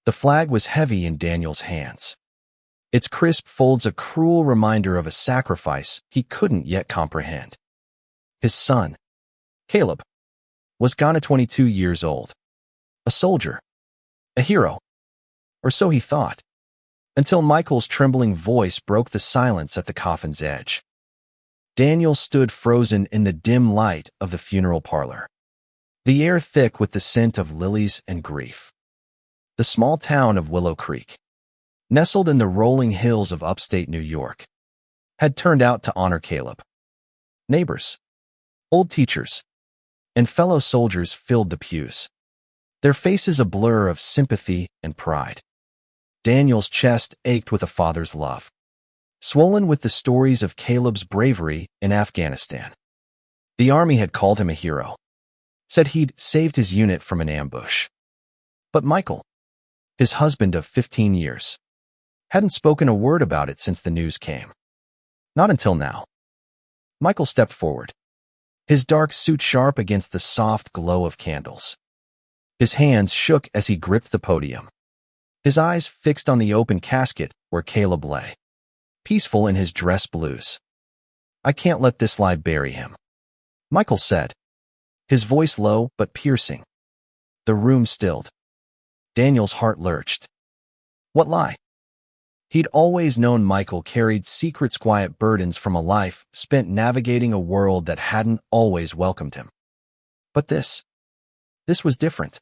The flag was heavy in Daniel's hands. Its crisp folds a cruel reminder of a sacrifice he couldn't yet comprehend. His son, Caleb, was gone at 22 years old. A soldier. A hero. Or so he thought. Until Michael's trembling voice broke the silence at the coffin's edge. Daniel stood frozen in the dim light of the funeral parlor, the air thick with the scent of lilies and grief. The small town of Willow Creek, nestled in the rolling hills of upstate New York, had turned out to honor Caleb. Neighbors, old teachers, and fellow soldiers filled the pews, their faces a blur of sympathy and pride. Daniel's chest ached with a father's love, swollen with the stories of Caleb's bravery in Afghanistan. The army had called him a hero, said he'd saved his unit from an ambush. But Michael, his husband of 15 years, hadn't spoken a word about it since the news came. Not until now. Michael stepped forward, his dark suit sharp against the soft glow of candles. His hands shook as he gripped the podium, his eyes fixed on the open casket where Caleb lay, peaceful in his dress blues. "I can't let this lie bury him," Michael said, his voice low but piercing. The room stilled. Daniel's heart lurched. What lie? He'd always known Michael carried secret, quiet burdens from a life spent navigating a world that hadn't always welcomed him. But this was different.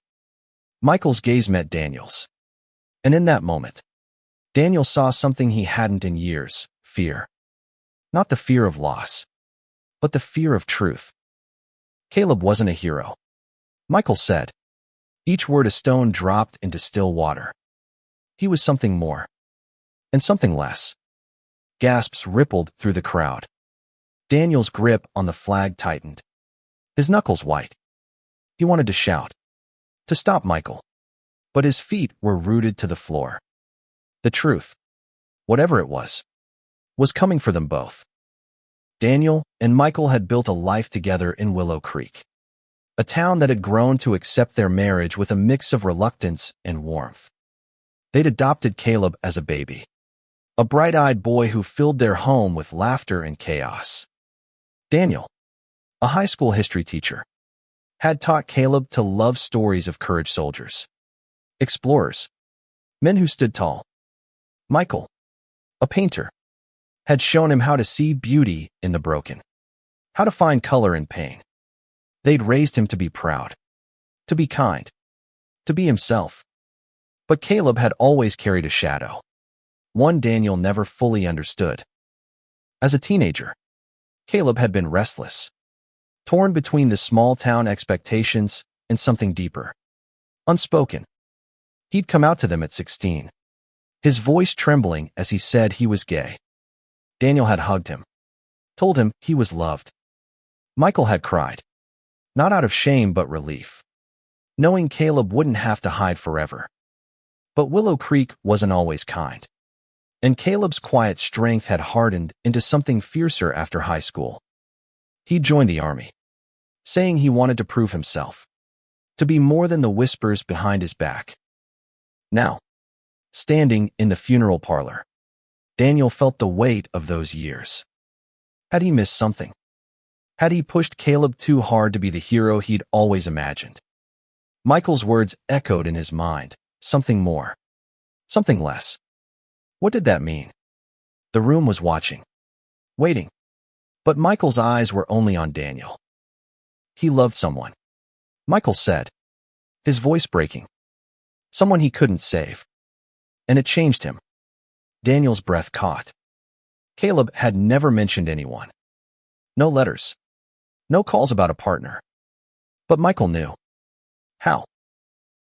Michael's gaze met Daniel's. And in that moment, Daniel saw something he hadn't in years: fear. Not the fear of loss, but the fear of truth. Caleb wasn't a hero, Michael said, each word a stone dropped into still water. He was something more, and something less. Gasps rippled through the crowd. Daniel's grip on the flag tightened, his knuckles white. He wanted to shout, to stop Michael, but his feet were rooted to the floor. The truth, whatever it was coming for them both. Daniel and Michael had built a life together in Willow Creek, a town that had grown to accept their marriage with a mix of reluctance and warmth. They'd adopted Caleb as a baby, a bright-eyed boy who filled their home with laughter and chaos. Daniel, a high school history teacher, had taught Caleb to love stories of courage: soldiers, explorers, men who stood tall. Michael, a painter, had shown him how to see beauty in the broken, how to find color in pain. They'd raised him to be proud, to be kind, to be himself. But Caleb had always carried a shadow, one Daniel never fully understood. As a teenager, Caleb had been restless, torn between the small-town expectations and something deeper, unspoken. He'd come out to them at 16, his voice trembling as he said he was gay. Daniel had hugged him, told him he was loved. Michael had cried, not out of shame but relief, knowing Caleb wouldn't have to hide forever. But Willow Creek wasn't always kind, and Caleb's quiet strength had hardened into something fiercer after high school. He joined the army, saying he wanted to prove himself, to be more than the whispers behind his back. Now, standing in the funeral parlor, Daniel felt the weight of those years. Had he missed something? Had he pushed Caleb too hard to be the hero he'd always imagined? Michael's words echoed in his mind, something more, something less. What did that mean? The room was watching, waiting. But Michael's eyes were only on Daniel. He loved someone, Michael said, his voice breaking. Someone he couldn't save. And it changed him. Daniel's breath caught. Caleb had never mentioned anyone. No letters. No calls about a partner. But Michael knew. How?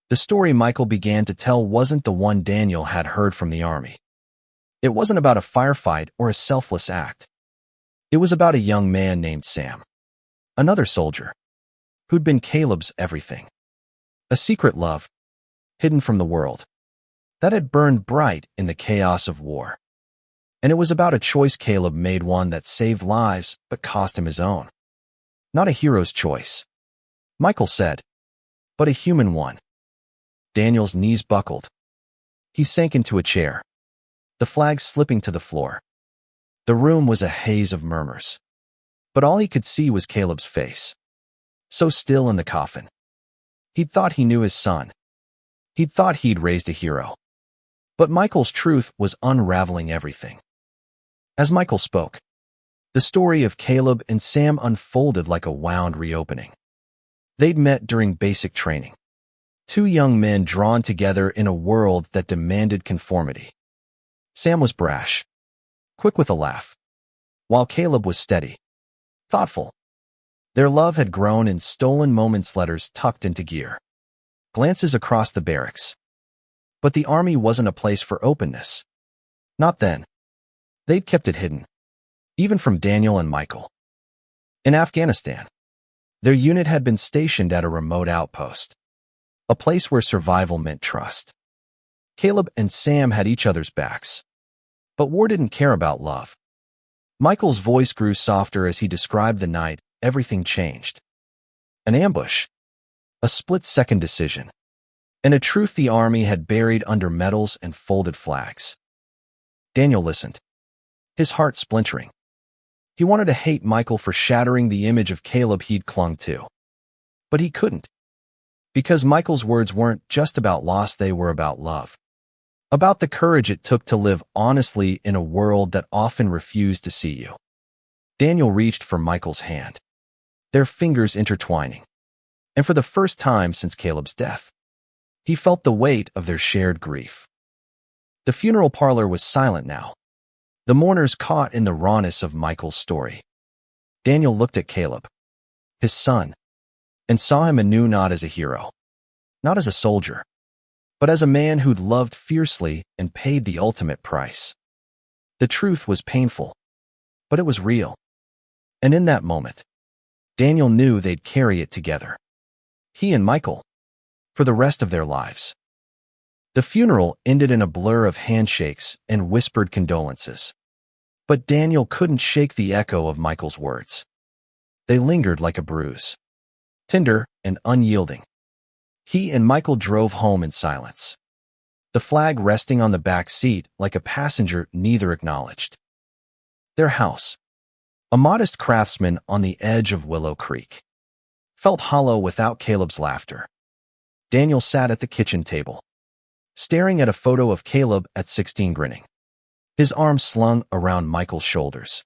The story Michael began to tell wasn't the one Daniel had heard from the army. It wasn't about a firefight or a selfless act. It was about a young man named Sam, another soldier, who'd been Caleb's everything. A secret love, hidden from the world, that had burned bright in the chaos of war. And it was about a choice Caleb made, one that saved lives but cost him his own. Not a hero's choice, Michael said, but a human one. Daniel's knees buckled, He sank into a chair, the flag slipping to the floor. The room was a haze of murmurs. But all he could see was Caleb's face, so still in the coffin. He'd thought he knew his son. He'd thought he'd raised a hero. But Michael's truth was unraveling everything. As Michael spoke, the story of Caleb and Sam unfolded like a wound reopening. They'd met during basic training. Two young men drawn together in a world that demanded conformity. Sam was brash, quick with a laugh, while Caleb was steady, thoughtful. Their love had grown in stolen moments letters tucked into gear, glances across the barracks. But the army wasn't a place for openness. Not then. They'd kept it hidden, even from Daniel and Michael. In Afghanistan, their unit had been stationed at a remote outpost, a place where survival meant trust. Caleb and Sam had each other's backs, but war didn't care about love. Michael's voice grew softer as he described the night. Everything changed. An ambush, a split-second decision, and a truth the army had buried under medals and folded flags. Daniel listened, his heart splintering. He wanted to hate Michael for shattering the image of Caleb he'd clung to. But he couldn't. Because Michael's words weren't just about loss, they were about love. About the courage it took to live honestly in a world that often refused to see you. Daniel reached for Michael's hand, their fingers intertwining. And for the first time since Caleb's death, he felt the weight of their shared grief. The funeral parlor was silent now, the mourners caught in the rawness of Michael's story. Daniel looked at Caleb, his son, and saw him anew not as a hero, not as a soldier, but as a man who'd loved fiercely and paid the ultimate price. The truth was painful, but it was real. And in that moment, Daniel knew they'd carry it together. He and Michael, for the rest of their lives. The funeral ended in a blur of handshakes and whispered condolences. But Daniel couldn't shake the echo of Michael's words. They lingered like a bruise, tender and unyielding. He and Michael drove home in silence, the flag resting on the back seat like a passenger neither acknowledged. Their house, a modest craftsman on the edge of Willow Creek, felt hollow without Caleb's laughter. Daniel sat at the kitchen table, staring at a photo of Caleb at 16 grinning, his arms slung around Michael's shoulders,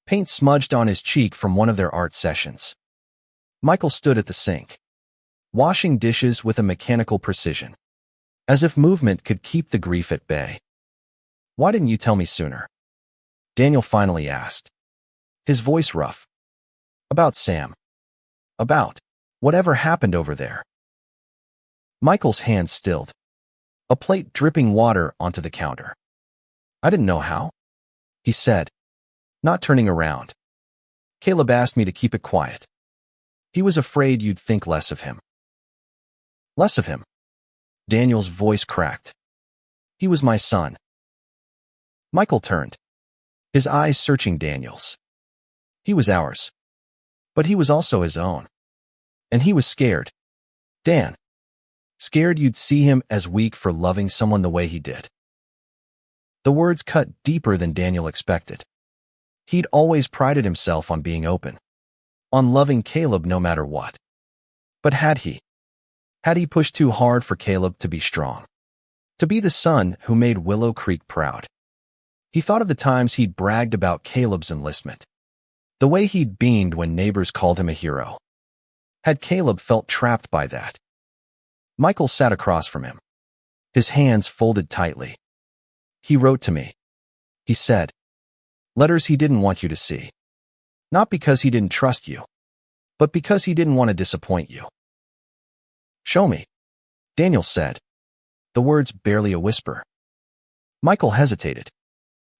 paint smudged on his cheek from one of their art sessions. Michael stood at the sink, washing dishes with a mechanical precision, as if movement could keep the grief at bay. "Why didn't you tell me sooner?" Daniel finally asked, his voice rough. "About Sam. About whatever happened over there." Michael's hands stilled, a plate dripping water onto the counter. "I didn't know how," he said, not turning around. "Caleb asked me to keep it quiet. He was afraid you'd think less of him." "Less of him?" Daniel's voice cracked. "He was my son." Michael turned, his eyes searching Daniel's. "He was ours. But he was also his own. And he was scared. Dan. Scared you'd see him as weak for loving someone the way he did." The words cut deeper than Daniel expected. He'd always prided himself on being open, on loving Caleb no matter what. But had he? Had he pushed too hard for Caleb to be strong? To be the son who made Willow Creek proud? He thought of the times he'd bragged about Caleb's enlistment, the way he'd beamed when neighbors called him a hero. Had Caleb felt trapped by that? Michael sat across from him, his hands folded tightly. "He wrote to me," he said. "Letters he didn't want you to see. Not because he didn't trust you, but because he didn't want to disappoint you." "Show me," Daniel said, the words barely a whisper. Michael hesitated,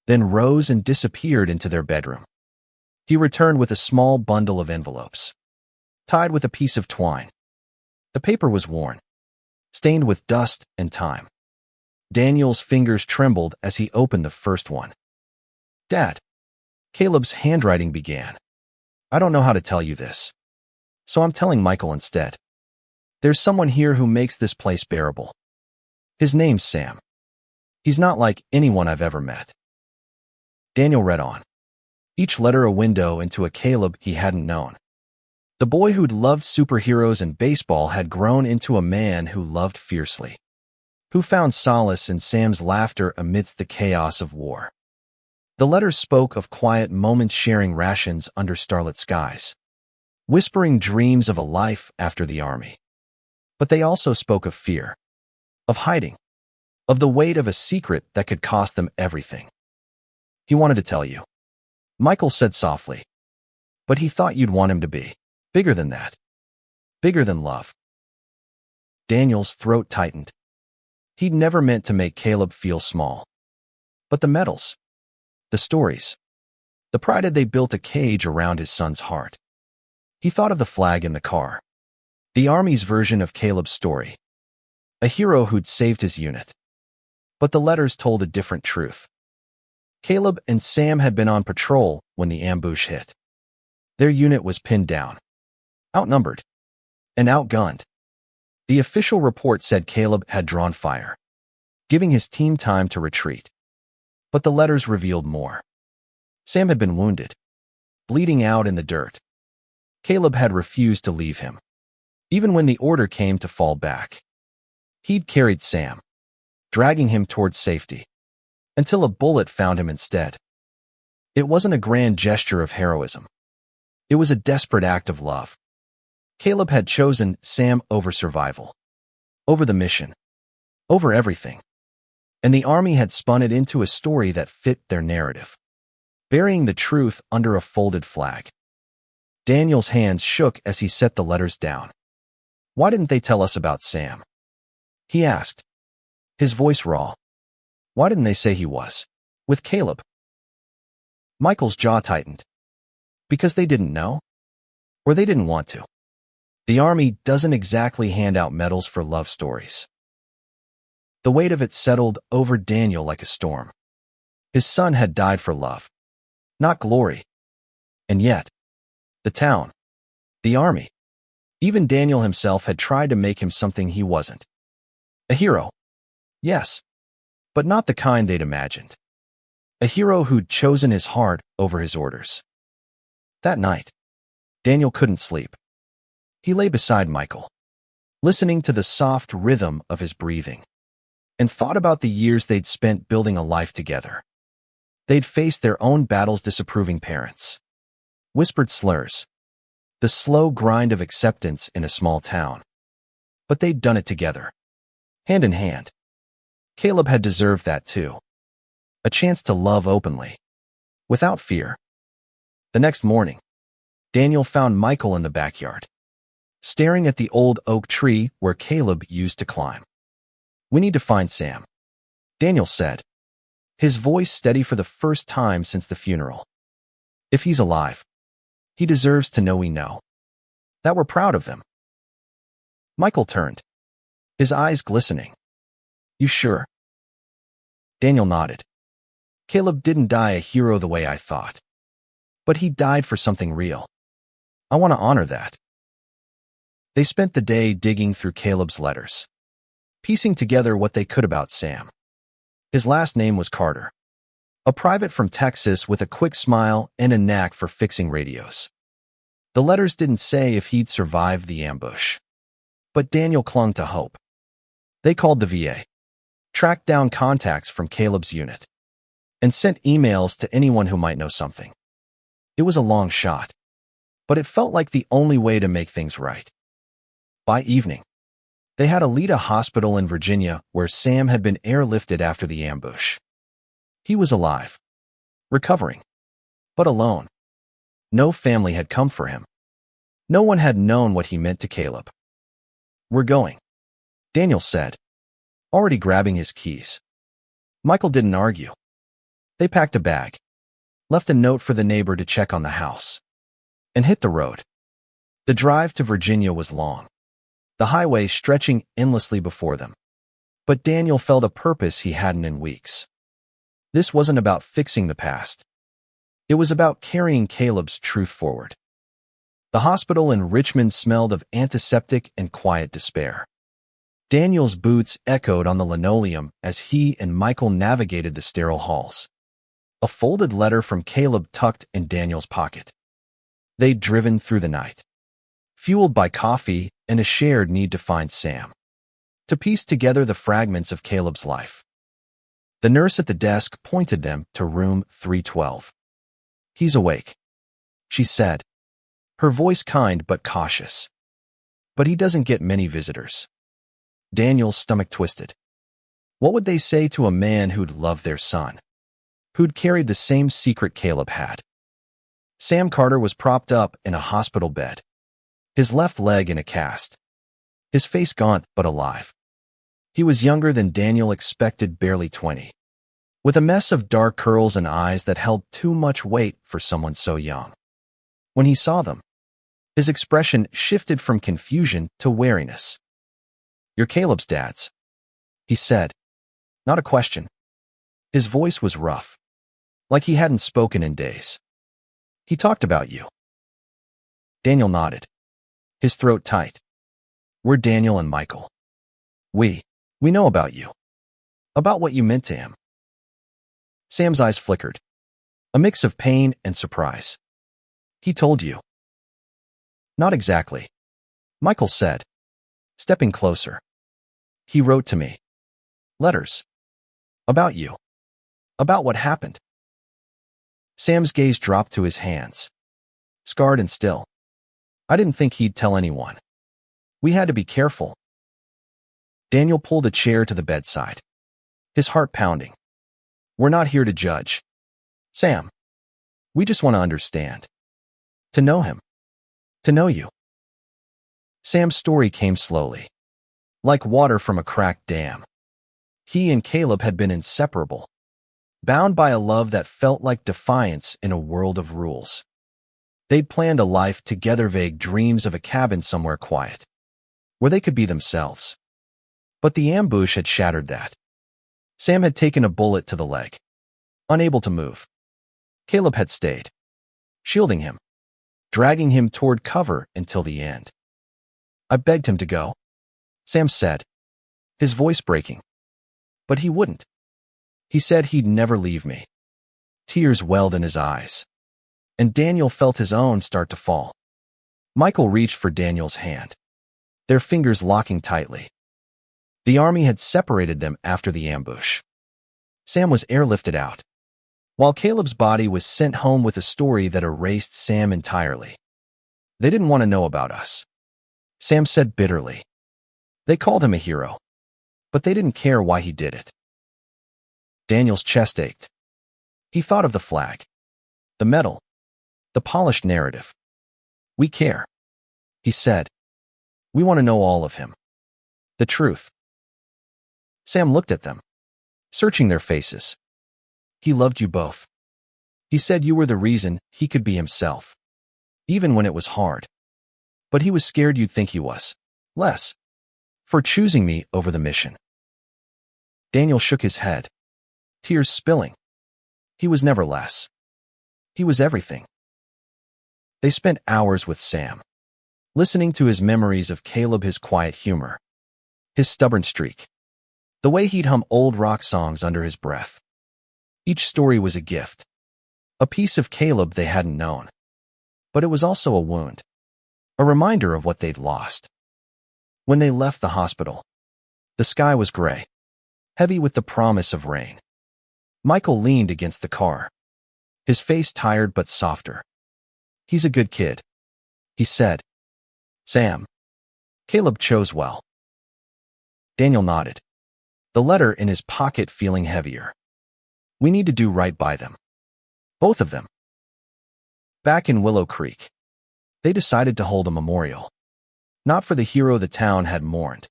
then rose and disappeared into their bedroom. He returned with a small bundle of envelopes, tied with a piece of twine. The paper was worn, stained with dust and time. Daniel's fingers trembled as he opened the first one. "Dad," Caleb's handwriting began. "I don't know how to tell you this, so I'm telling Michael instead. There's someone here who makes this place bearable. His name's Sam. He's not like anyone I've ever met. Daniel read on. Each letter a window into a Caleb he hadn't known. The boy who'd loved superheroes and baseball had grown into a man who loved fiercely, who found solace in Sam's laughter amidst the chaos of war. The letters spoke of quiet moments sharing rations under starlit skies, whispering dreams of a life after the army. But they also spoke of fear, of hiding, of the weight of a secret that could cost them everything. He wanted to tell you, Michael said softly, but he thought you'd want him to be bigger than that, bigger than love. Daniel's throat tightened. He'd never meant to make Caleb feel small. But the medals, the stories, the pride they built a cage around his son's heart. He thought of the flag in the car, the Army's version of Caleb's story, a hero who'd saved his unit. But the letters told a different truth. Caleb and Sam had been on patrol when the ambush hit. Their unit was pinned down, outnumbered, and outgunned. The official report said Caleb had drawn fire, giving his team time to retreat. But the letters revealed more. Sam had been wounded, bleeding out in the dirt. Caleb had refused to leave him, even when the order came to fall back. He'd carried Sam, dragging him towards safety, until a bullet found him instead. It wasn't a grand gesture of heroism. It was a desperate act of love. Caleb had chosen Sam over survival, over the mission, over everything. And the Army had spun it into a story that fit their narrative, burying the truth under a folded flag. Daniel's hands shook as he set the letters down. Why didn't they tell us about Sam? He asked, his voice raw. Why didn't they say he was with Caleb? Michael's jaw tightened. Because they didn't know? Or they didn't want to? The Army doesn't exactly hand out medals for love stories. The weight of it settled over Daniel like a storm. His son had died for love, not glory. And yet, the town, the Army, even Daniel himself had tried to make him something he wasn't. A hero, yes, but not the kind they'd imagined. A hero who'd chosen his heart over his orders. That night, Daniel couldn't sleep. He lay beside Michael, listening to the soft rhythm of his breathing, and thought about the years they'd spent building a life together. They'd faced their own battles, disapproving parents, whispered slurs, the slow grind of acceptance in a small town. But they'd done it together, hand in hand. Caleb had deserved that too. A chance to love openly, without fear. The next morning, Daniel found Michael in the backyard, staring at the old oak tree where Caleb used to climb. We need to find Sam, Daniel said, his voice steady for the first time since the funeral. If he's alive, he deserves to know we know, that we're proud of him. Michael turned, his eyes glistening. You sure? Daniel nodded. Caleb didn't die a hero the way I thought. But he died for something real. I want to honor that. They spent the day digging through Caleb's letters, piecing together what they could about Sam. His last name was Carter, a private from Texas with a quick smile and a knack for fixing radios. The letters didn't say if he'd survived the ambush, but Daniel clung to hope. They called the VA, tracked down contacts from Caleb's unit, and sent emails to anyone who might know something. It was a long shot, but it felt like the only way to make things right. By evening, they had a lead a hospital in Virginia where Sam had been airlifted after the ambush. He was alive, recovering, but alone. No family had come for him. No one had known what he meant to Caleb. We're going, Daniel said, already grabbing his keys. Michael didn't argue. They packed a bag, left a note for the neighbor to check on the house, and hit the road. The drive to Virginia was long, the highway stretching endlessly before them. But Daniel felt a purpose he hadn't in weeks. This wasn't about fixing the past. It was about carrying Caleb's truth forward. The hospital in Richmond smelled of antiseptic and quiet despair. Daniel's boots echoed on the linoleum as he and Michael navigated the sterile halls. A folded letter from Caleb tucked in Daniel's pocket. They'd driven through the night, fueled by coffee and a shared need to find Sam, to piece together the fragments of Caleb's life. The nurse at the desk pointed them to room 312. "He's awake," she said, her voice kind but cautious. "But he doesn't get many visitors." Daniel's stomach twisted. What would they say to a man who'd loved their son, who'd carried the same secret Caleb had? Sam Carter was propped up in a hospital bed, his left leg in a cast, his face gaunt but alive. He was younger than Daniel expected, barely 20, with a mess of dark curls and eyes that held too much weight for someone so young. When he saw them, his expression shifted from confusion to wariness. "You're Caleb's dad's," he said, not a question. His voice was rough, like he hadn't spoken in days. "He talked about you." Daniel nodded, his throat tight. "We're Daniel and Michael. We know about you, about what you meant to him." Sam's eyes flickered, a mix of pain and surprise. "He told you?" "Not exactly," Michael said, stepping closer. "He wrote to me. Letters. About you. About what happened." Sam's gaze dropped to his hands, scarred and still. "I didn't think he'd tell anyone. We had to be careful." Daniel pulled a chair to the bedside, his heart pounding. "We're not here to judge, Sam. We just want to understand. To know him. To know you." Sam's story came slowly, like water from a cracked dam. He and Caleb had been inseparable, bound by a love that felt like defiance in a world of rules. They'd planned a life together, vague dreams of a cabin somewhere quiet, where they could be themselves. But the ambush had shattered that. Sam had taken a bullet to the leg, unable to move. Caleb had stayed, shielding him, dragging him toward cover until the end. "I begged him to go," Sam said, his voice breaking. "But he wouldn't. He said he'd never leave me." Tears welled in his eyes, and Daniel felt his own start to fall. Michael reached for Daniel's hand, their fingers locking tightly. The army had separated them after the ambush. Sam was airlifted out, while Caleb's body was sent home with a story that erased Sam entirely. "They didn't want to know about us," Sam said bitterly. "They called him a hero, but they didn't care why he did it." Daniel's chest ached. He thought of the flag, the medal, the polished narrative. "We care," he said. "We want to know all of him. The truth." Sam looked at them, searching their faces. "He loved you both. He said you were the reason he could be himself, even when it was hard. But he was scared you'd think he was less for choosing me over the mission." Daniel shook his head, tears spilling. He was never less. He was everything. They spent hours with Sam, listening to his memories of Caleb, his quiet humor, his stubborn streak, the way he'd hum old rock songs under his breath. Each story was a gift, a piece of Caleb they hadn't known. But it was also a wound, a reminder of what they'd lost. When they left the hospital, the sky was gray, heavy with the promise of rain. Michael leaned against the car, his face tired but softer. "He's a good kid," he said. "Sam, Caleb chose well." Daniel nodded, the letter in his pocket feeling heavier. "We need to do right by them. Both of them." Back in Willow Creek, they decided to hold a memorial, not for the hero the town had mourned,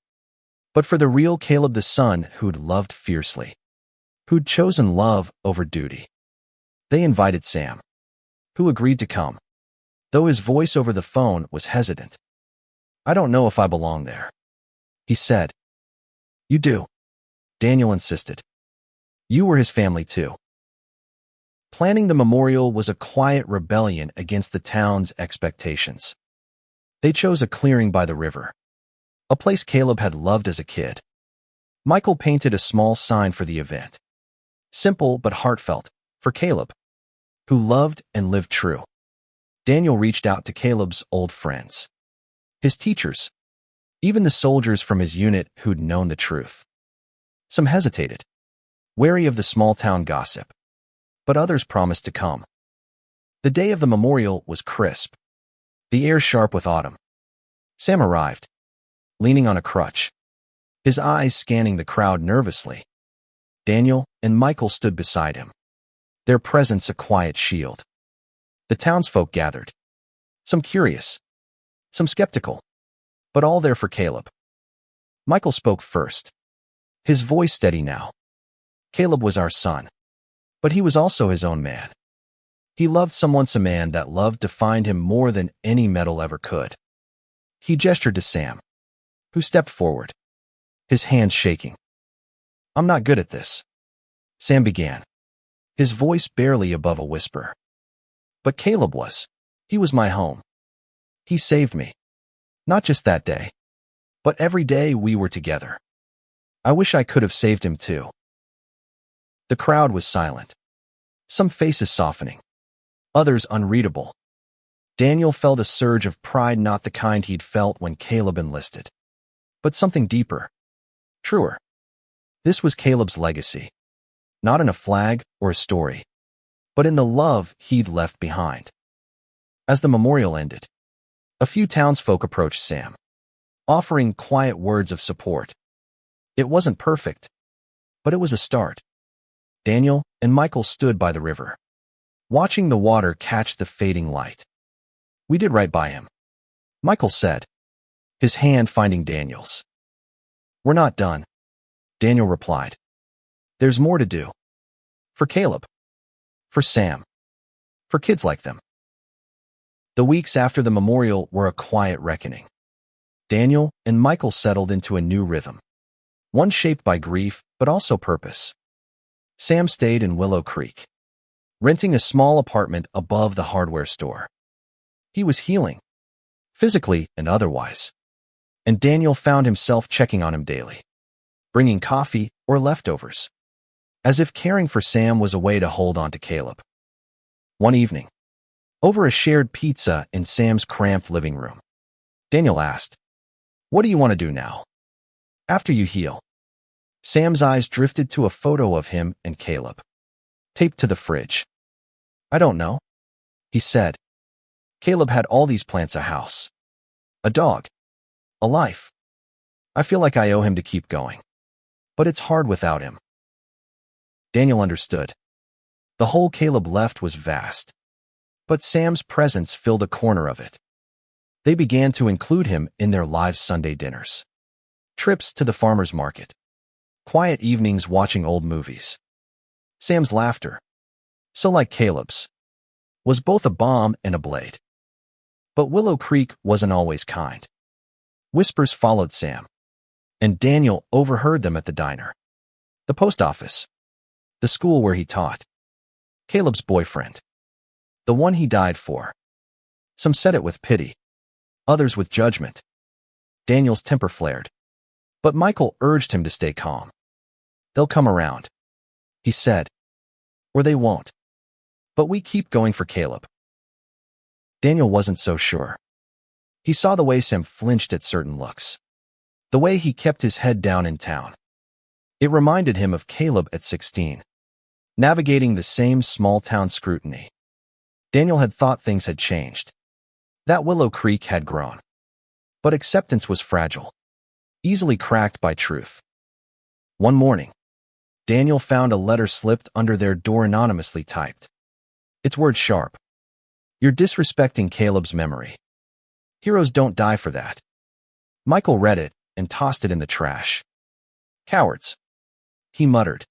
but for the real Caleb, the son who'd loved fiercely, who'd chosen love over duty. They invited Sam, who agreed to come, though his voice over the phone was hesitant. "I don't know if I belong there," he said. "You do," Daniel insisted. "You were his family too." Planning the memorial was a quiet rebellion against the town's expectations. They chose a clearing by the river, a place Caleb had loved as a kid. Michael painted a small sign for the event. Simple but heartfelt, for Caleb, who loved and lived true. Daniel reached out to Caleb's old friends, his teachers, even the soldiers from his unit who'd known the truth. Some hesitated, wary of the small-town gossip, but others promised to come. The day of the memorial was crisp, the air sharp with autumn. Sam arrived, leaning on a crutch, his eyes scanning the crowd nervously. Daniel and Michael stood beside him, their presence a quiet shield. The townsfolk gathered, some curious, some skeptical, but all there for Caleb. Michael spoke first, his voice steady now. Caleb was our son, but he was also his own man. He loved someone, a man that loved to find him more than any medal ever could. He gestured to Sam, who stepped forward, his hands shaking. "I'm not good at this," Sam began, his voice barely above a whisper. "But Caleb was. He was my home. He saved me. Not just that day, but every day we were together. I wish I could have saved him too." The crowd was silent, some faces softening, others unreadable. Daniel felt a surge of pride, not the kind he'd felt when Caleb enlisted, but something deeper, truer. This was Caleb's legacy, not in a flag or a story, but in the love he'd left behind. As the memorial ended, a few townsfolk approached Sam, offering quiet words of support. It wasn't perfect, but it was a start. Daniel and Michael stood by the river, watching the water catch the fading light. "We did right by him," Michael said, his hand finding Daniel's. "We're not done," Daniel replied. "There's more to do. For Caleb. For Sam. For kids like them." The weeks after the memorial were a quiet reckoning. Daniel and Michael settled into a new rhythm, one shaped by grief but also purpose. Sam stayed in Willow Creek, renting a small apartment above the hardware store. He was healing, physically and otherwise, and Daniel found himself checking on him daily, bringing coffee or leftovers, as if caring for Sam was a way to hold on to Caleb. One evening, over a shared pizza in Sam's cramped living room, Daniel asked, "What do you want to do now, after you heal?" Sam's eyes drifted to a photo of him and Caleb, taped to the fridge. "I don't know," he said. "Caleb had all these plants, a house, a dog, a life. I feel like I owe him to keep going, but it's hard without him." Daniel understood. The hole Caleb left was vast, but Sam's presence filled a corner of it. They began to include him in their live Sunday dinners, trips to the farmer's market, quiet evenings watching old movies. Sam's laughter, so like Caleb's, was both a balm and a blade. But Willow Creek wasn't always kind. Whispers followed Sam, and Daniel overheard them at the diner, the post office, the school where he taught, Caleb's boyfriend, the one he died for. Some said it with pity, others with judgment. Daniel's temper flared, but Michael urged him to stay calm. "They'll come around," he said, "or they won't. But we keep going for Caleb." Daniel wasn't so sure. He saw the way Sam flinched at certain looks, the way he kept his head down in town. It reminded him of Caleb at 16, navigating the same small-town scrutiny. Daniel had thought things had changed, that Willow Creek had grown. But acceptance was fragile, easily cracked by truth. One morning, Daniel found a letter slipped under their door, anonymously typed. Its words sharp. "You're disrespecting Caleb's memory. Heroes don't die for that." Michael read it and tossed it in the trash. "Cowards," he muttered.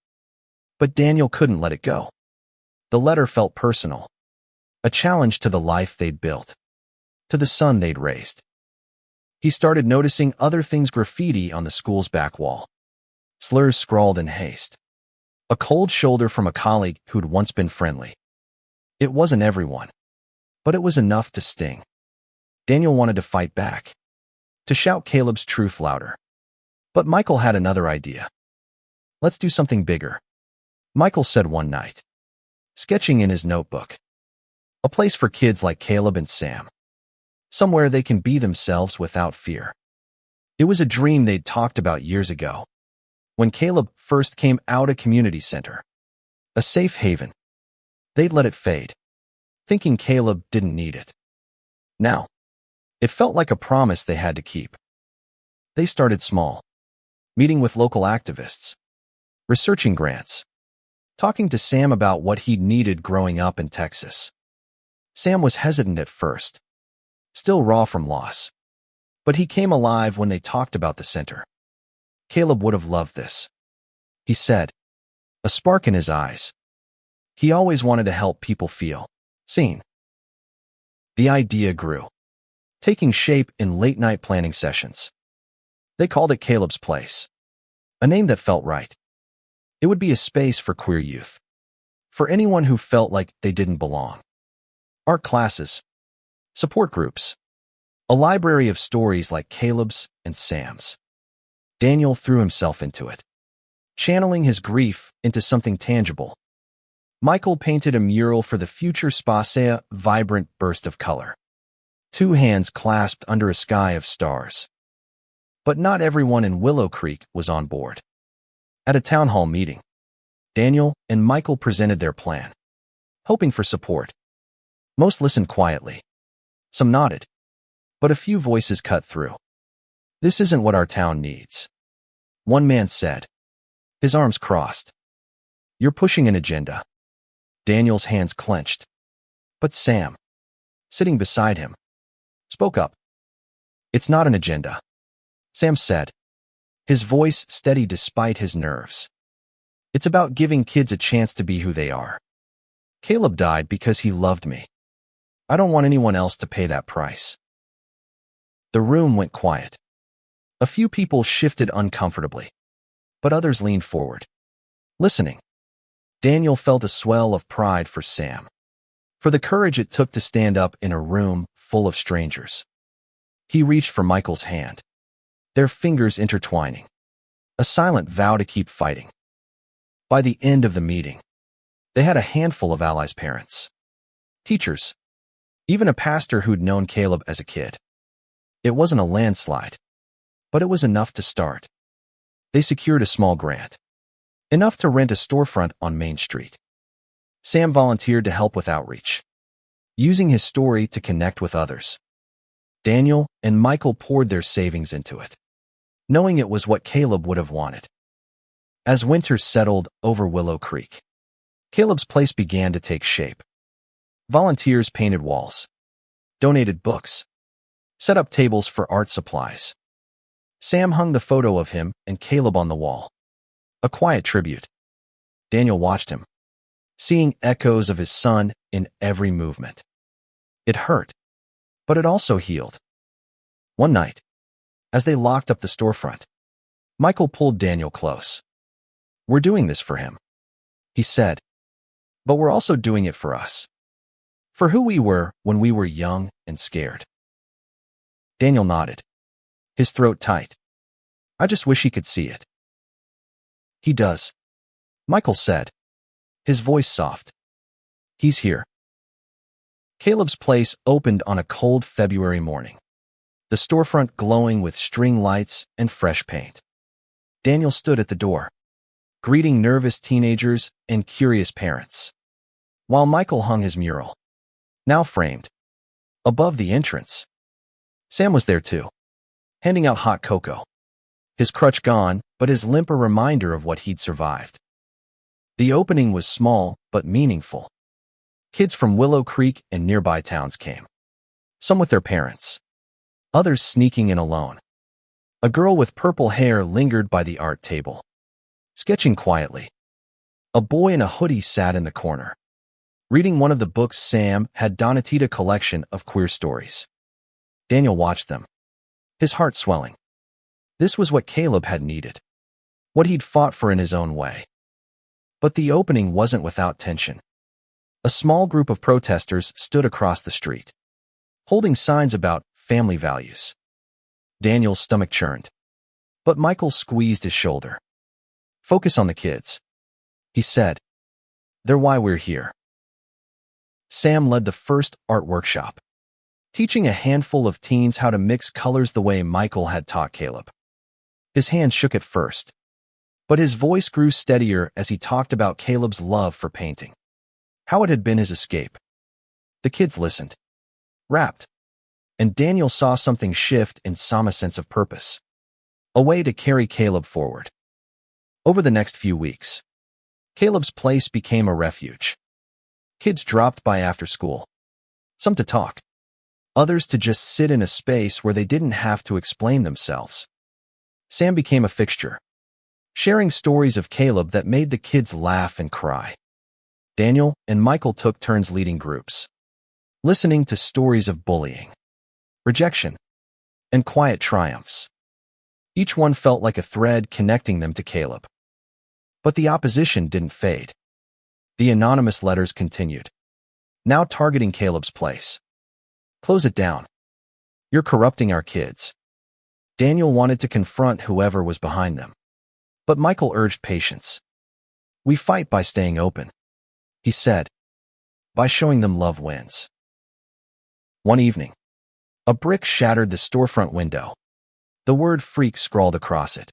But Daniel couldn't let it go. The letter felt personal, a challenge to the life they'd built, to the son they'd raised. He started noticing other things: graffiti on the school's back wall, slurs scrawled in haste, a cold shoulder from a colleague who'd once been friendly. It wasn't everyone, but it was enough to sting. Daniel wanted to fight back. to shout Caleb's truth louder. But Michael had another idea. "Let's do something bigger," Michael said one night, sketching in his notebook. "A place for kids like Caleb and Sam. Somewhere they can be themselves without fear." It was a dream they'd talked about years ago, when Caleb first came out a community center. A safe haven. They'd let it fade, thinking Caleb didn't need it. Now, it felt like a promise they had to keep. They started small, meeting with local activists, researching grants, talking to Sam about what he'd needed growing up in Texas. Sam was hesitant at first, still raw from loss, but he came alive when they talked about the center. "Caleb would have loved this," he said, a spark in his eyes. He always wanted to help people feel seen. The idea grew, taking shape in late-night planning sessions. They called it Caleb's Place, a name that felt right. It would be a space for queer youth, for anyone who felt like they didn't belong. Art classes, support groups, a library of stories like Caleb's and Sam's. Daniel threw himself into it, channeling his grief into something tangible. Michael painted a mural for the future space, a vibrant burst of color, two hands clasped under a sky of stars. But not everyone in Willow Creek was on board. At a town hall meeting, Daniel and Michael presented their plan, hoping for support. Most listened quietly. Some nodded, but a few voices cut through. "This isn't what our town needs," one man said, his arms crossed. "You're pushing an agenda." Daniel's hands clenched. But Sam, sitting beside him, spoke up. "It's not an agenda," Sam said, his voice steady despite his nerves. "It's about giving kids a chance to be who they are. Caleb died because he loved me. I don't want anyone else to pay that price." The room went quiet. A few people shifted uncomfortably, but others leaned forward, listening. Daniel felt a swell of pride for Sam, for the courage it took to stand up in a room full of strangers. He reached for Michael's hand, their fingers intertwining, a silent vow to keep fighting. By the end of the meeting, they had a handful of allies' parents, teachers, even a pastor who'd known Caleb as a kid. It wasn't a landslide, but it was enough to start. They secured a small grant, enough to rent a storefront on Main Street. Sam volunteered to help with outreach, using his story to connect with others. Daniel and Michael poured their savings into it, knowing it was what Caleb would have wanted. As winter settled over Willow Creek, Caleb's Place began to take shape. Volunteers painted walls, donated books, set up tables for art supplies. Sam hung the photo of him and Caleb on the wall, a quiet tribute. Daniel watched him, seeing echoes of his son in every movement. It hurt, but it also healed. One night, as they locked up the storefront, Michael pulled Daniel close. "We're doing this for him," he said, "but we're also doing it for us, for who we were when we were young and scared." Daniel nodded, his throat tight. "I just wish he could see it." "He does," Michael said, his voice soft. "He's here." Caleb's Place opened on a cold February morning, the storefront glowing with string lights and fresh paint. Daniel stood at the door, greeting nervous teenagers and curious parents, while Michael hung his mural, now framed, above the entrance. Sam was there too, handing out hot cocoa, his crutch gone, but his limp a reminder of what he'd survived. The opening was small but meaningful. Kids from Willow Creek and nearby towns came, some with their parents, others sneaking in alone. A girl with purple hair lingered by the art table, sketching quietly. A boy in a hoodie sat in the corner, reading one of the books Sam had donated, a collection of queer stories. Daniel watched them, his heart swelling. This was what Caleb had needed, what he'd fought for in his own way. But the opening wasn't without tension. A small group of protesters stood across the street, holding signs about family values. Daniel's stomach churned, but Michael squeezed his shoulder. Focus on the kids, he said. They're why we're here. Sam led the first art workshop, teaching a handful of teens how to mix colors the way Michael had taught Caleb. His hand shook at first, but his voice grew steadier as he talked about Caleb's love for painting, how it had been his escape. The kids listened, rapt, and Daniel saw something shift and saw a sense of purpose, a way to carry Caleb forward. Over the next few weeks, Caleb's place became a refuge. Kids dropped by after school, some to talk, others to just sit in a space where they didn't have to explain themselves. Sam became a fixture, sharing stories of Caleb that made the kids laugh and cry. Daniel and Michael took turns leading groups, listening to stories of bullying, rejection, and quiet triumphs. Each one felt like a thread connecting them to Caleb. But the opposition didn't fade. The anonymous letters continued, now targeting Caleb's place. Close it down. You're corrupting our kids. Daniel wanted to confront whoever was behind them, but Michael urged patience. We fight by staying open, he said. By showing them love wins. One evening, a brick shattered the storefront window. The word freak scrawled across it.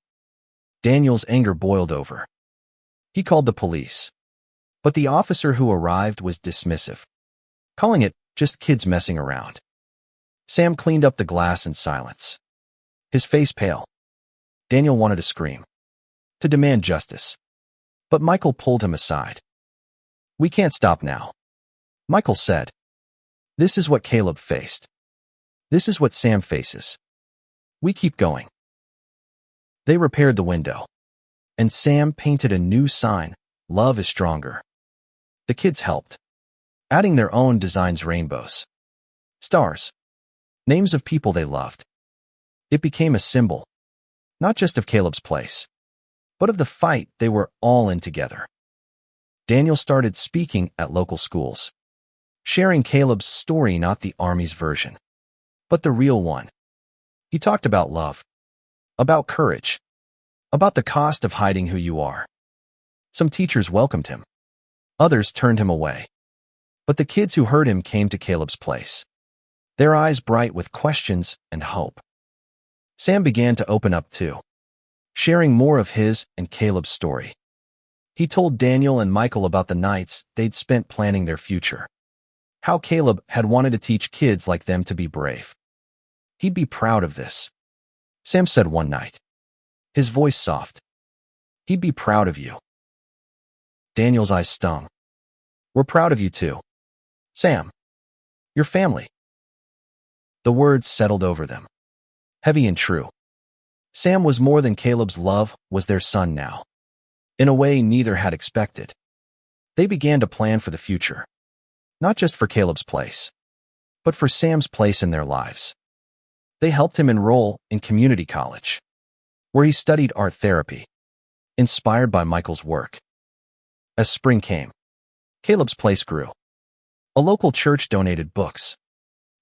Daniel's anger boiled over. He called the police, but the officer who arrived was dismissive, calling it just kids messing around. Sam cleaned up the glass in silence, his face pale. Daniel wanted to scream, to demand justice, but Michael pulled him aside. We can't stop now, Michael said. This is what Caleb faced. This is what Sam faces. We keep going. They repaired the window, and Sam painted a new sign, Love is Stronger. The kids helped, adding their own designs, rainbows, stars, names of people they loved. It became a symbol, not just of Caleb's place, but of the fight they were all in together. Daniel started speaking at local schools, sharing Caleb's story, not the Army's version, but the real one. He talked about love, about courage, about the cost of hiding who you are. Some teachers welcomed him. Others turned him away. But the kids who heard him came to Caleb's place, their eyes bright with questions and hope. Sam began to open up too, sharing more of his and Caleb's story. He told Daniel and Michael about the nights they'd spent planning their future, how Caleb had wanted to teach kids like them to be brave. He'd be proud of this, Sam said one night, his voice soft. He'd be proud of you. Daniel's eyes stung. We're proud of you too, Sam. Your family. The words settled over them, heavy and true. Sam was more than Caleb's love, was their son now, in a way neither had expected. They began to plan for the future, not just for Caleb's place, but for Sam's place in their lives. They helped him enroll in community college, where he studied art therapy, inspired by Michael's work. As spring came, Caleb's place grew. A local church donated books,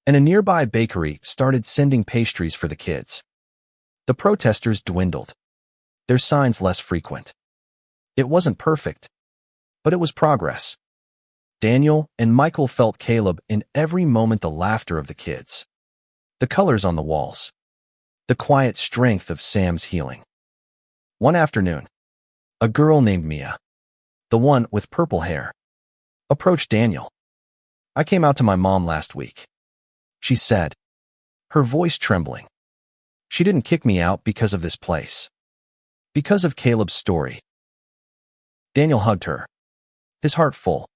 and a nearby bakery started sending pastries for the kids. The protesters dwindled, their signs less frequent. It wasn't perfect, but it was progress. Daniel and Michael felt Caleb in every moment, the laughter of the kids, the colors on the walls, the quiet strength of Sam's healing. One afternoon, a girl named Miah, the one with purple hair, approached Daniel. I came out to my mom last week, she said, her voice trembling. She didn't kick me out because of this place, because of Caleb's story. Daniel hugged her, his heart full.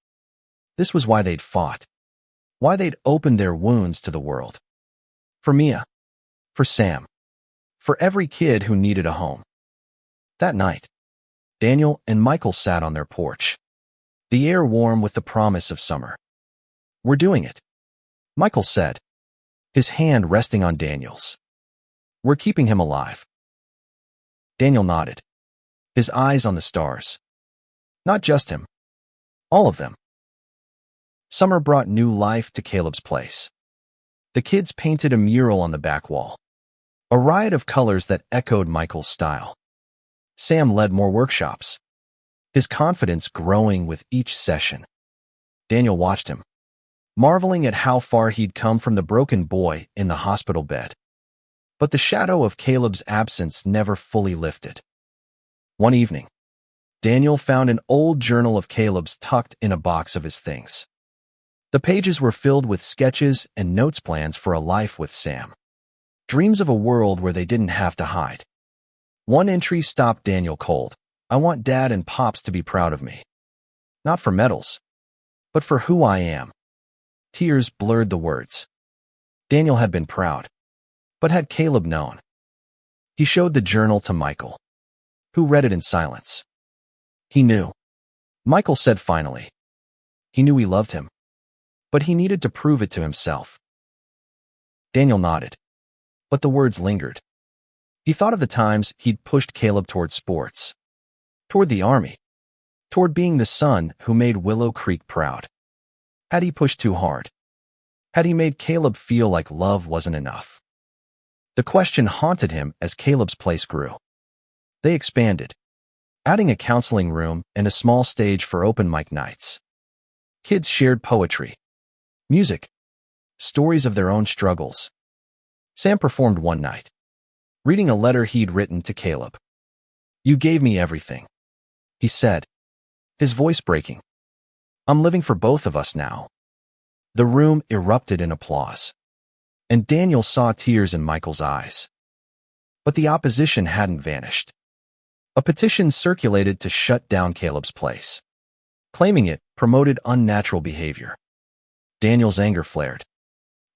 This was why they'd fought, why they'd opened their wounds to the world. For Miah, for Sam, for every kid who needed a home. That night, Daniel and Michael sat on their porch, the air warm with the promise of summer. We're doing it, Michael said, his hand resting on Daniel's. We're keeping him alive. Daniel nodded, his eyes on the stars. Not just him, all of them. Summer brought new life to Caleb's place. The kids painted a mural on the back wall, a riot of colors that echoed Michael's style. Sam led more workshops, his confidence growing with each session. Daniel watched him, marveling at how far he'd come from the broken boy in the hospital bed. But the shadow of Caleb's absence never fully lifted. One evening, Daniel found an old journal of Caleb's tucked in a box of his things. The pages were filled with sketches and notes plans for a life with Sam. Dreams of a world where they didn't have to hide. One entry stopped Daniel cold. I want Dad and Pops to be proud of me. Not for medals, but for who I am. Tears blurred the words. Daniel had been proud, but had Caleb known? He showed the journal to Michael, who read it in silence. He knew. Michael said finally. He knew he loved him, but he needed to prove it to himself. Daniel nodded, but the words lingered. He thought of the times he'd pushed Caleb toward sports, toward the army, toward being the son who made Willow Creek proud. Had he pushed too hard? Had he made Caleb feel like love wasn't enough? The question haunted him as Caleb's place grew. They expanded, adding a counseling room and a small stage for open mic nights. Kids shared poetry, music, stories of their own struggles. Sam performed one night, reading a letter he'd written to Caleb. You gave me everything, he said, his voice breaking. I'm living for both of us now. The room erupted in applause, and Daniel saw tears in Michael's eyes. But the opposition hadn't vanished. A petition circulated to shut down Caleb's place, claiming it promoted unnatural behavior. Daniel's anger flared,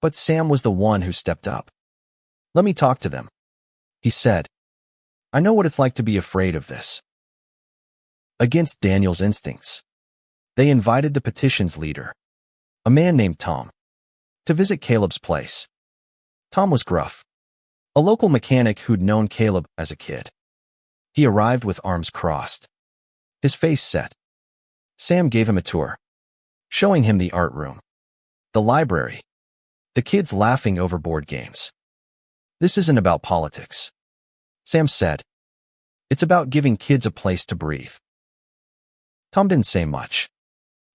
but Sam was the one who stepped up. Let me talk to them, he said. I know what it's like to be afraid of this. Against Daniel's instincts, they invited the petition's leader, a man named Tom, to visit Caleb's place. Tom was gruff, a local mechanic who'd known Caleb as a kid. He arrived with arms crossed, his face set. Sam gave him a tour, showing him the art room, the library, the kids laughing over board games. This isn't about politics, Sam said. It's about giving kids a place to breathe. Tom didn't say much,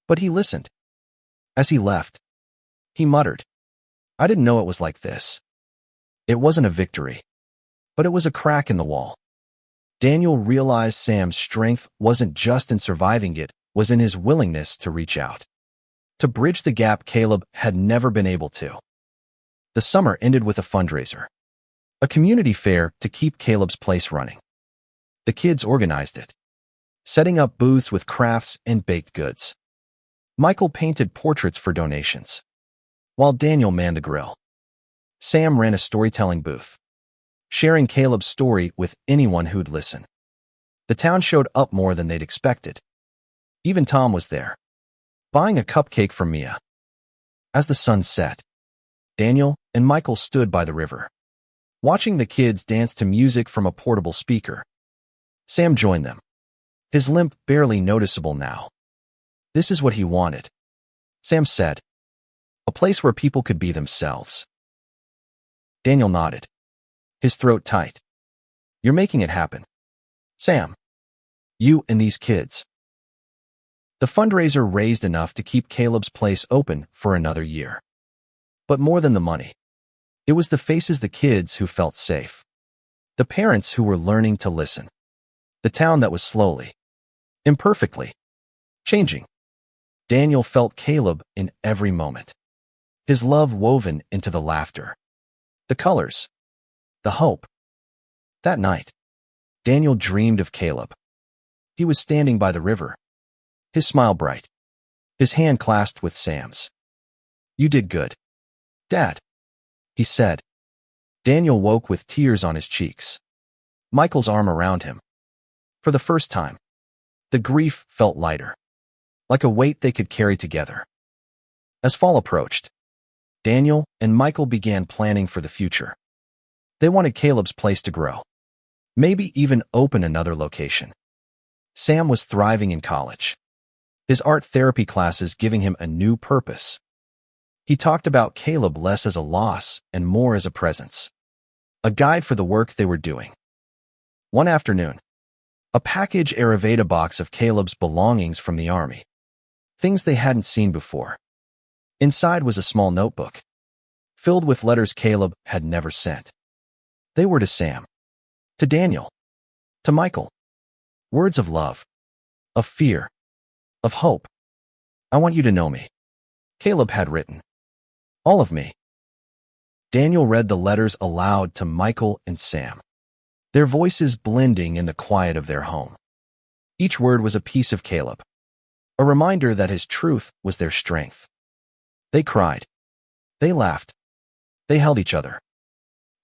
but he listened. As he left, he muttered, I didn't know it was like this. It wasn't a victory, but it was a crack in the wall. Daniel realized Sam's strength wasn't just in surviving it, was in his willingness to reach out, to bridge the gap Caleb had never been able to. The summer ended with a fundraiser, a community fair to keep Caleb's place running. The kids organized it, setting up booths with crafts and baked goods. Michael painted portraits for donations, while Daniel manned the grill. Sam ran a storytelling booth, sharing Caleb's story with anyone who'd listen. The town showed up more than they'd expected. Even Tom was there, buying a cupcake from Miah. As the sun set, Daniel and Michael stood by the river, watching the kids dance to music from a portable speaker. Sam joined them, his limp barely noticeable now. This is what he wanted, Sam said. A place where people could be themselves. Daniel nodded, his throat tight. You're making it happen, Sam. You and these kids. The fundraiser raised enough to keep Caleb's place open for another year. But more than the money, it was the faces, the kids who felt safe, the parents who were learning to listen, the town that was slowly, imperfectly, changing. Daniel felt Caleb in every moment, his love woven into the laughter, the colors, the hope. That night, Daniel dreamed of Caleb. He was standing by the river, his smile bright, his hand clasped with Sam's. You did good, Dad, he said. Daniel woke with tears on his cheeks, Michael's arm around him. For the first time, the grief felt lighter, like a weight they could carry together. As fall approached, Daniel and Michael began planning for the future. They wanted Caleb's place to grow, maybe even open another location. Sam was thriving in college, his art therapy classes giving him a new purpose. He talked about Caleb less as a loss and more as a presence, a guide for the work they were doing. One afternoon, a package arrived, a box of Caleb's belongings from the army, things they hadn't seen before. Inside was a small notebook, filled with letters Caleb had never sent. They were to Sam, to Daniel, to Michael. Words of love, of fear, of hope. I want you to know me, Caleb had written. All of me. Daniel read the letters aloud to Michael and Sam, their voices blending in the quiet of their home. Each word was a piece of Caleb, a reminder that his truth was their strength. They cried. They laughed. They held each other.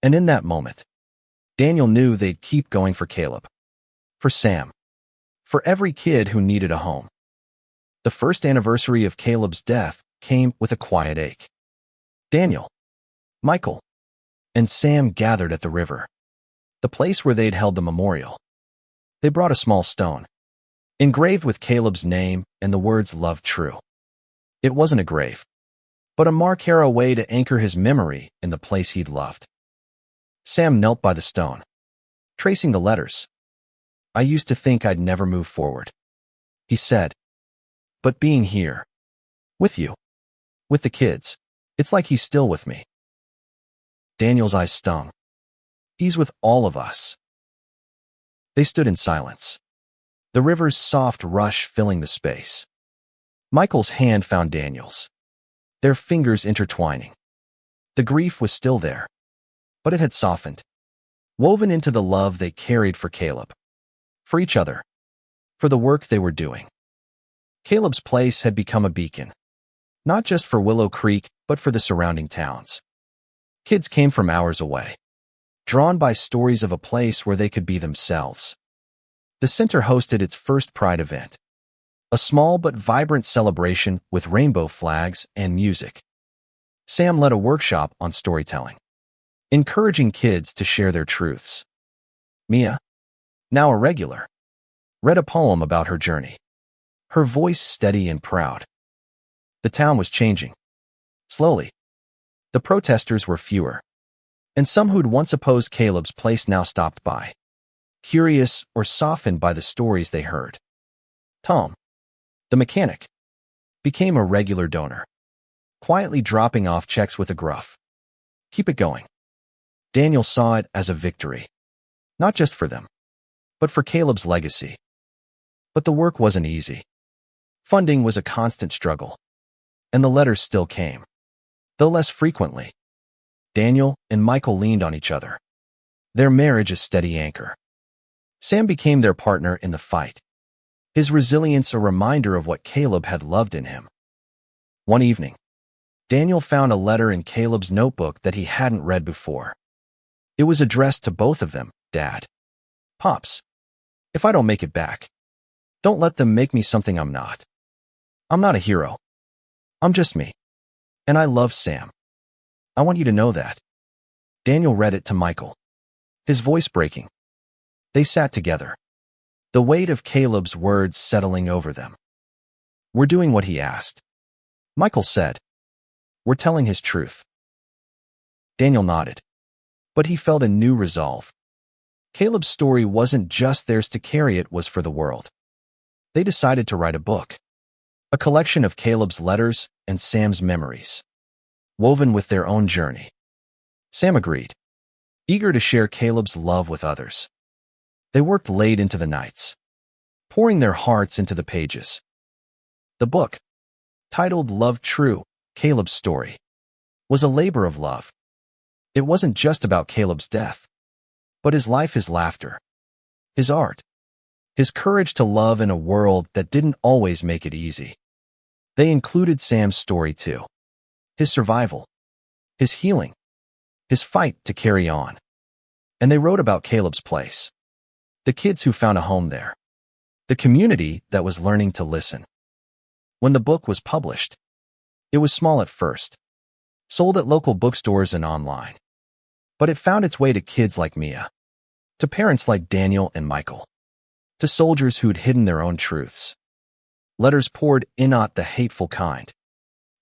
And in that moment, Daniel knew they'd keep going for Caleb, for Sam, for every kid who needed a home. The first anniversary of Caleb's death came with a quiet ache. Daniel, Michael, and Sam gathered at the river, the place where they'd held the memorial. They brought a small stone, engraved with Caleb's name and the words "Love True." It wasn't a grave, but a marker, a way to anchor his memory in the place he'd loved. Sam knelt by the stone, tracing the letters. I used to think I'd never move forward, he said. But being here, with you, with the kids, it's like he's still with me. Daniel's eyes stung. He's with all of us. They stood in silence, the river's soft rush filling the space. Michael's hand found Daniel's, their fingers intertwining. The grief was still there, but it had softened, woven into the love they carried for Caleb, for each other, for the work they were doing. Caleb's place had become a beacon, not just for Willow Creek, but for the surrounding towns. Kids came from hours away, drawn by stories of a place where they could be themselves. The center hosted its first Pride event, a small but vibrant celebration with rainbow flags and music. Sam led a workshop on storytelling, encouraging kids to share their truths. Miah, now a regular, read a poem about her journey, her voice steady and proud. The town was changing. Slowly. The protesters were fewer, and some who'd once opposed Caleb's place now stopped by, curious or softened by the stories they heard. Tom, the mechanic, became a regular donor, quietly dropping off checks with a gruff, "Keep it going." Daniel saw it as a victory, not just for them, but for Caleb's legacy. But the work wasn't easy. Funding was a constant struggle, and the letters still came, though less frequently. Daniel and Michael leaned on each other, their marriage a steady anchor. Sam became their partner in the fight, his resilience a reminder of what Caleb had loved in him. One evening, Daniel found a letter in Caleb's notebook that he hadn't read before. It was addressed to both of them. "Dad, Pops, if I don't make it back, don't let them make me something I'm not. I'm not a hero. I'm just me. And I love Sam. I want you to know that." Daniel read it to Michael, his voice breaking. They sat together, the weight of Caleb's words settling over them. "We're doing what he asked," Michael said. "We're telling his truth." Daniel nodded, but he felt a new resolve. Caleb's story wasn't just theirs to carry, it was for the world. They decided to write a book, a collection of Caleb's letters and Sam's memories, woven with their own journey. Sam agreed, eager to share Caleb's love with others. They worked late into the nights, pouring their hearts into the pages. The book, titled Love True, Caleb's Story, was a labor of love. It wasn't just about Caleb's death, but his life, his laughter, his art, his courage to love in a world that didn't always make it easy. They included Sam's story too, his survival, his healing, his fight to carry on. And they wrote about Caleb's place, the kids who found a home there, the community that was learning to listen. When the book was published, it was small at first, sold at local bookstores and online. But it found its way to kids like Miah, to parents like Daniel and Michael, to soldiers who'd hidden their own truths. Letters poured in, not the hateful kind,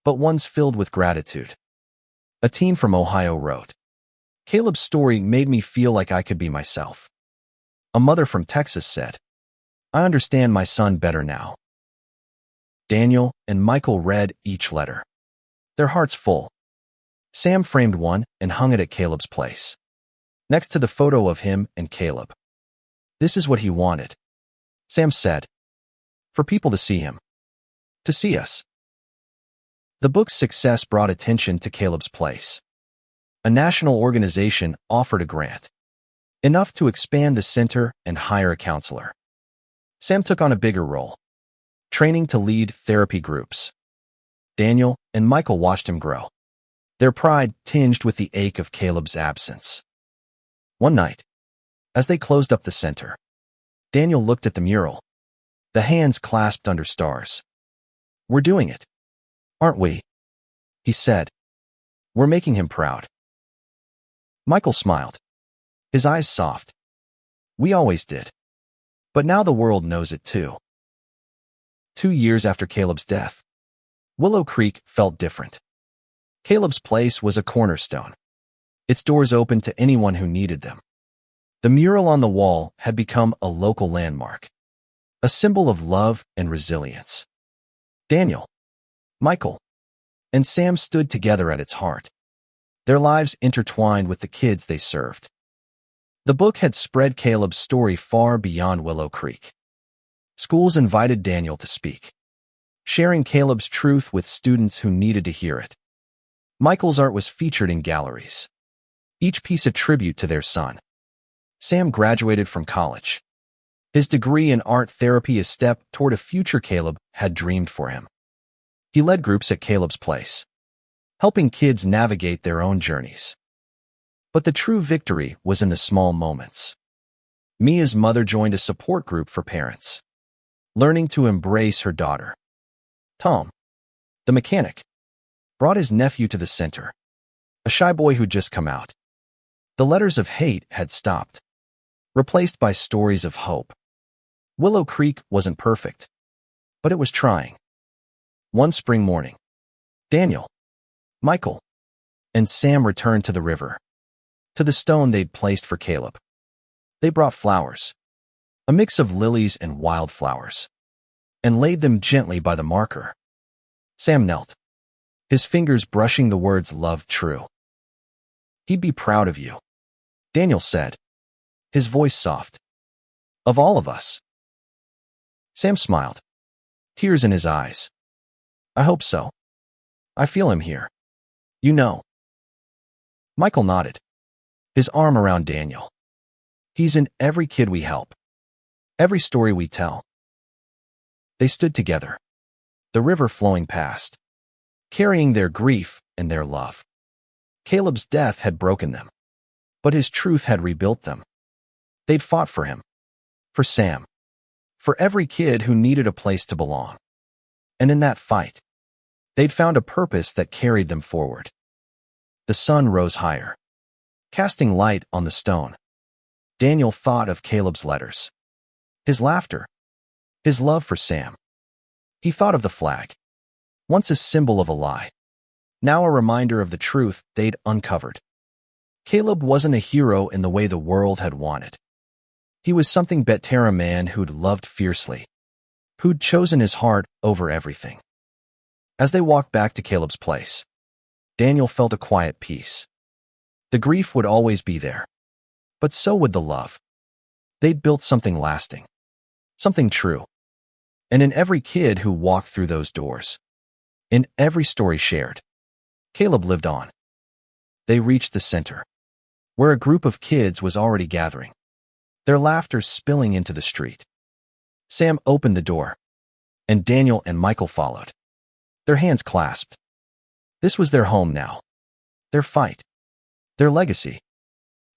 but ones filled with gratitude. A teen from Ohio wrote, Caleb's story made me feel like I could be myself. A mother from Texas said, I understand my son better now. Daniel and Michael read each letter, their hearts full. Sam framed one and hung it at Caleb's place, next to the photo of him and Caleb. This is what he wanted, Sam said, for people to see him, to see us. The book's success brought attention to Caleb's place. A national organization offered a grant, enough to expand the center and hire a counselor. Sam took on a bigger role, training to lead therapy groups. Daniel and Michael watched him grow, their pride tinged with the ache of Caleb's absence. One night, as they closed up the center, Daniel looked at the mural, the hands clasped under stars. We're doing it, aren't we? He said. We're making him proud. Michael smiled, his eyes soft. We always did. But now the world knows it too. 2 years after Caleb's death, Willow Creek felt different. Caleb's place was a cornerstone, its doors open to anyone who needed them. The mural on the wall had become a local landmark, a symbol of love and resilience. Daniel, Michael, and Sam stood together at its heart, their lives intertwined with the kids they served. The book had spread Caleb's story far beyond Willow Creek. Schools invited Daniel to speak, sharing Caleb's truth with students who needed to hear it. Michael's art was featured in galleries, each piece a tribute to their son. Sam graduated from college, his degree in art therapy a step toward a future Caleb had dreamed for him. He led groups at Caleb's place, helping kids navigate their own journeys. But the true victory was in the small moments. Mia's mother joined a support group for parents, learning to embrace her daughter. Tom, the mechanic, brought his nephew to the center, a shy boy who'd just come out. The letters of hate had stopped, replaced by stories of hope. Willow Creek wasn't perfect, but it was trying. One spring morning, Daniel, Michael, and Sam returned to the river, to the stone they'd placed for Caleb. They brought flowers, a mix of lilies and wildflowers, and laid them gently by the marker. Sam knelt, his fingers brushing the words "Love True." He'd be proud of you, Daniel said, his voice soft. Of all of us. Sam smiled, tears in his eyes. I hope so. I feel him here. You know. Michael nodded, his arm around Daniel. He's in every kid we help, every story we tell. They stood together, the river flowing past, carrying their grief and their love. Caleb's death had broken them, but his truth had rebuilt them. They'd fought for him, for Sam, for every kid who needed a place to belong. And in that fight, they'd found a purpose that carried them forward. The sun rose higher, casting light on the stone. Daniel thought of Caleb's letters, his laughter, his love for Sam. He thought of the flag, once a symbol of a lie, now a reminder of the truth they'd uncovered. Caleb wasn't a hero in the way the world had wanted. He was something better, a man who'd loved fiercely, who'd chosen his heart over everything. As they walked back to Caleb's place, Daniel felt a quiet peace. The grief would always be there, but so would the love. They'd built something lasting, something true. And in every kid who walked through those doors, in every story shared, Caleb lived on. They reached the center, where a group of kids was already gathering, their laughter spilling into the street. Sam opened the door, and Daniel and Michael followed, their hands clasped. This was their home now, their fight, their legacy.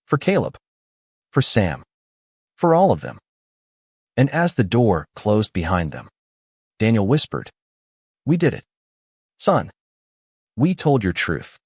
For Caleb, for Sam, for all of them. And as the door closed behind them, Daniel whispered, "We did it. Son, we told your truth.